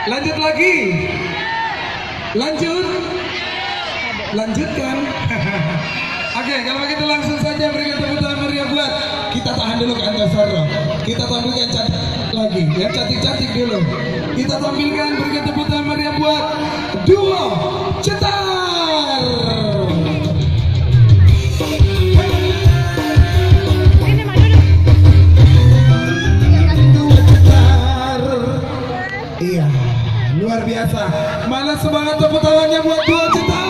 Lanjut lagi. Lanjut. Lanjutkan. Oke, kalau begitu langsung saja berikan tepuk tangan meriah buat. Kita tahan dulu ke Antasaro. Kita tampilkan cantik lagi. Yang cantik-cantik dulu. Kita tampilkan berikan tepuk tangan meriah buat duo Cetar. Iya, luar biasa. Mana semangat tepuk tangannya buat duo Cetar.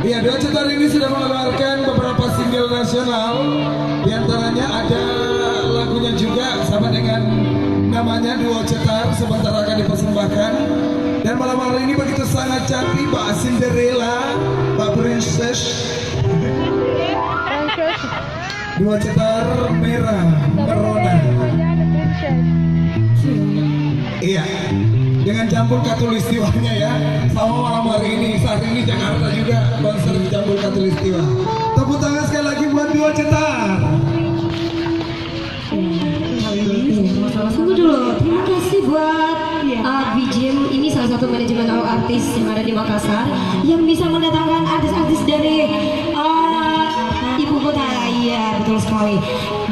Iya, duo Cetar ini sudah mengeluarkan beberapa single nasional. Di antaranya ada lagunya juga sama dengan namanya Duo Cetar, sebentar akan dipersembahkan. Dan malam hari ini begitu sangat cantik Mbak Cinderella, Mbak Princess. Duo Cetar merah merona. Iya, dengan campur katulistiwanya ya. Sama malam hari ini, saat ini Jakarta juga konser campur katulistiwa. Tepuk tangan sekali lagi buat Duo Cetar. Tunggu dulu, terima kasih buat BGM. Ini salah satu manajemen artis yang ada di Makassar yang bisa mendatangkan artis-artis dari ibu kota. Iya, betul sekali.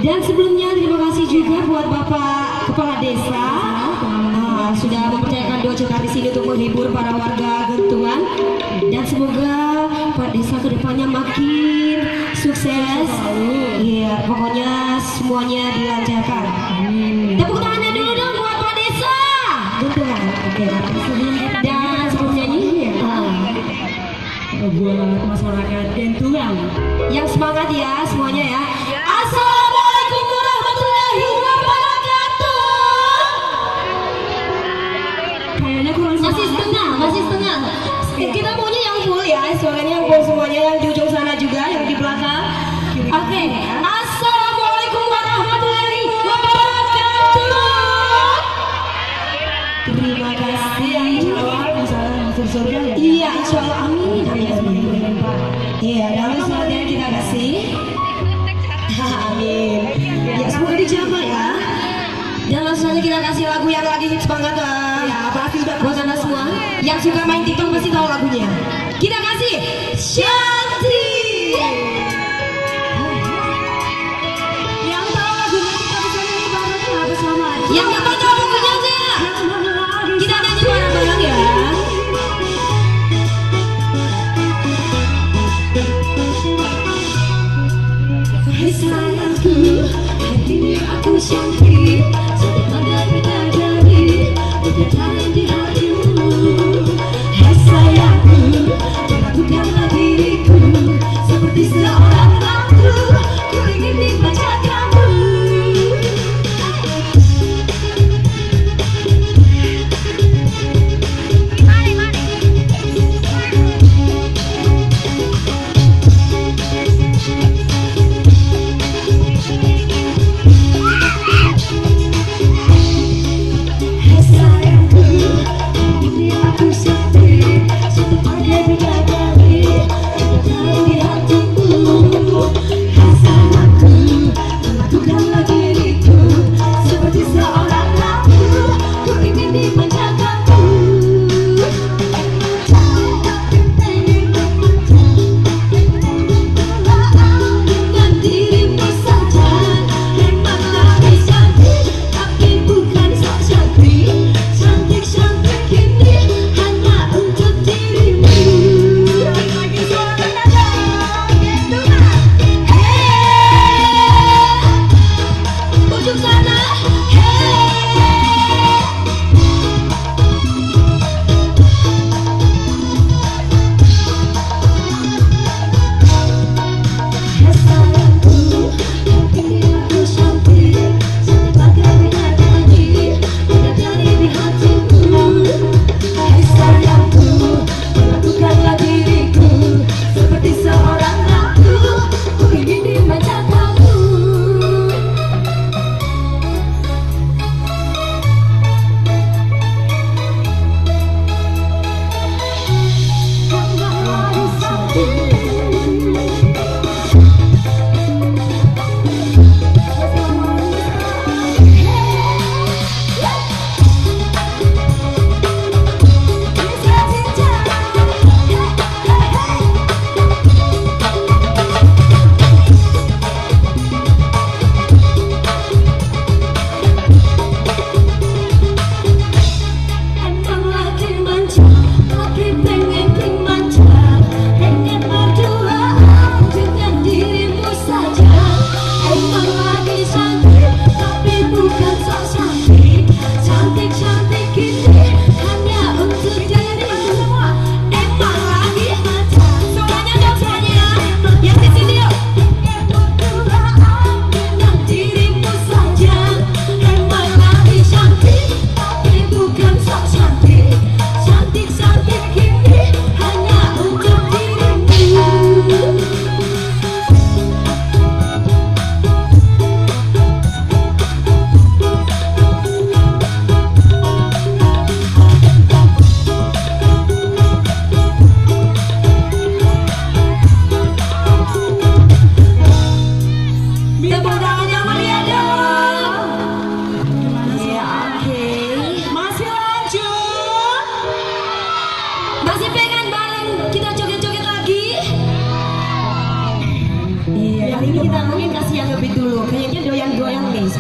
Dan sebelumnya terima kasih juga buat Bapak Kepala Desa sudah mempercayakan Duo Cetar di sini untuk menghibur para warga Gentungan. Dan semoga Pak Desa kedepannya makin sukses. Iya, pokoknya semuanya dilancarkan. Tepuk tangannya dulu dong buat Pak Desa Gentungan. Oke. Dan sebelumnya ini buat masyarakat Gentungan yang semangat ya semuanya ya. Assalamualaikum warahmatullahi wabarakatuh. Kayaknya kurang masih setengah. Kita maunya yang full ya, suaranya yang full semuanya, yang di ujung sana juga, yang di belakang. Oke. Assalamualaikum warahmatullahi wabarakatuh. Terima kasih. Bisa masuk surga ya? Iya, insya Allah. Amin. Iya, dan selanjutnya kita kasih. Amin. Ya, semoga dijamah ya. Dan langsung saja kita kasih lagu yang lagi semangat ya, pasti udah buat anda semua yang suka main TikTok pasti tahu lagunya. Kita kasih Shanti. Yang tahu lagunya kita bisa nyanyi bareng bersama. Yang nggak tahu lagunya aja. Kita nyanyi bareng-bareng ya. Hai sayangku, hari ini aku Shanti. Sudah ada bidadari, bidadari di hatimu. Hai sayangku, perlakukanlah diriku seperti seorang ratu. Ku ingin dibaca kamu. Hai sayangku,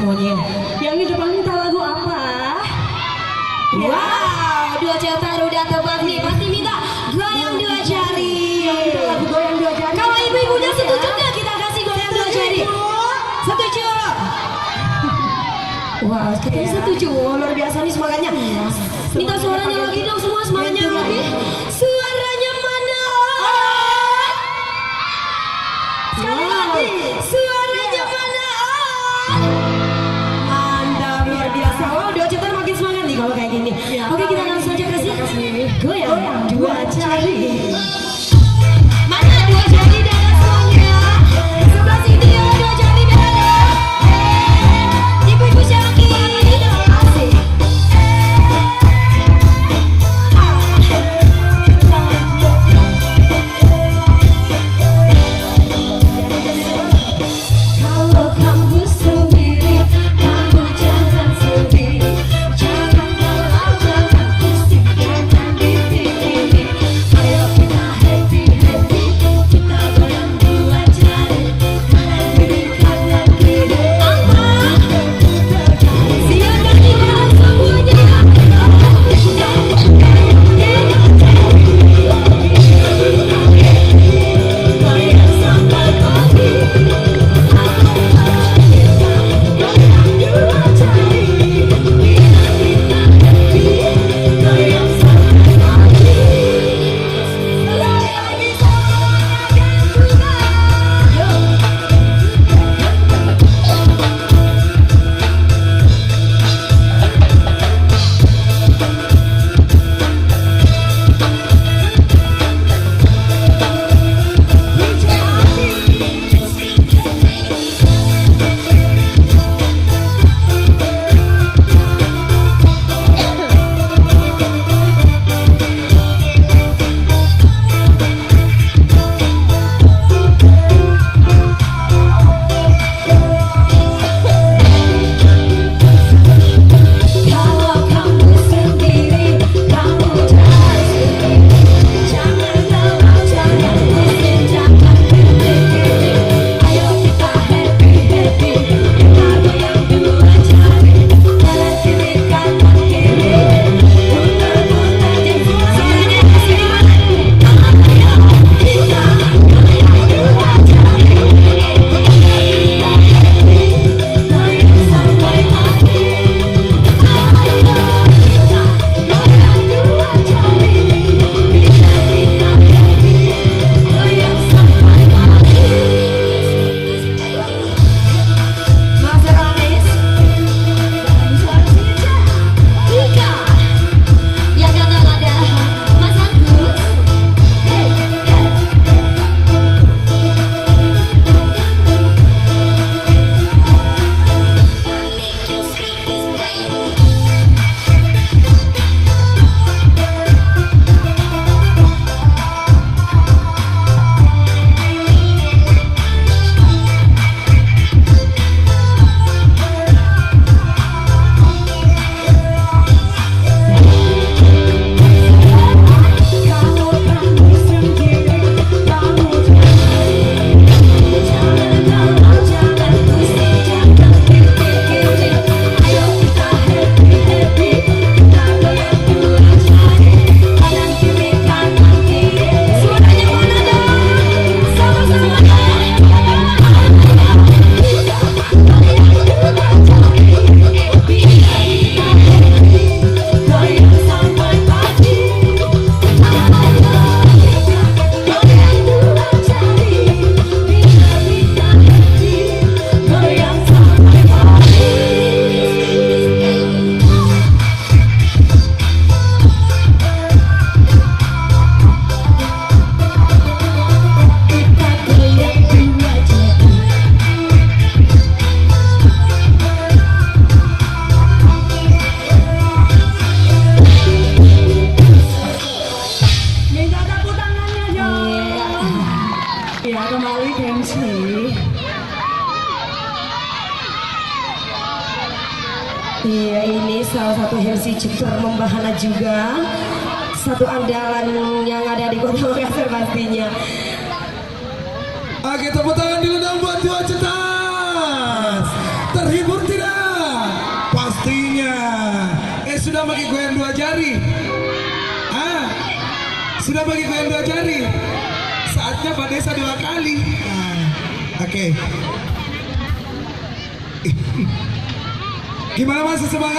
semuanya. Yang di depan minta lagu apa? Wow, dua cetar udah tebak nih. Pasti minta goyang dua jari. Kita lagu goyang dua jari. Kalau ibu-ibunya setuju nggak kita kasih goyang dua jari? Setuju? Wah, katanya setuju. Luar biasa nih semangatnya. Minta suaranya lagi dong semua, semangatnya lagi. Suaranya mana? Sekali lagi. Suaranya mana? Mantap, luar biasa. Wow, dua cetar makin semangat nih kalau kayak gini. Oke, kita langsung saja kasih goyang dua jari. Mana dua jari dari semuanya? Sebelah sini ya, dua jari dari. Ibu-ibu Syaki. Asik. Kalau kamu sendiri, kamu jangan sendiri. Jangan galau, jangan pusing, jangan dipikirin. Ayo kita happy-happy, kita goyang dua jari. Kanan kiri, kanan kiri. Siapkan kita semuanya. Goyang sampai pagi. Kalau kamu sendiri, kamu jangan sendiri. Jangan galau, jangan pusing, jangan dipikirin. Ayo kita happy-happy, kita goyang dua jari. Kanan kiri, kanan kiri. Putar-putar dan suaranya kesini mana? Ayo kita goyang dua jari. Goyang sampai pagi. Master Anis, Ika, yang gagal ada Mas Agus. Kamu sendiri, kamu jangan galau, jangan pusing, jangan dipikirin. Ayo kita happy-happy, kita goyang dua jari. Kanan kiri, kanan kiri. Suaranya mana dong? Sama-sama dong. Kita goyang dua jari. Goyang sampai pagi. Minta tepuk tangannya dong. Ya, kembali ke MC. Iya, ini salah satu MC Jepter membahana juga. Satu andalan yang ada di Kota Makassar pastinya. Oke, tepuk tangan dulu dong buat dua cetas. Terhibur tidak? pakai goyang dua jari? Ah, sudah pakai goyang dua jari? Saatnya Pak Desa 2 kali. Oke. Gimana masih semangat?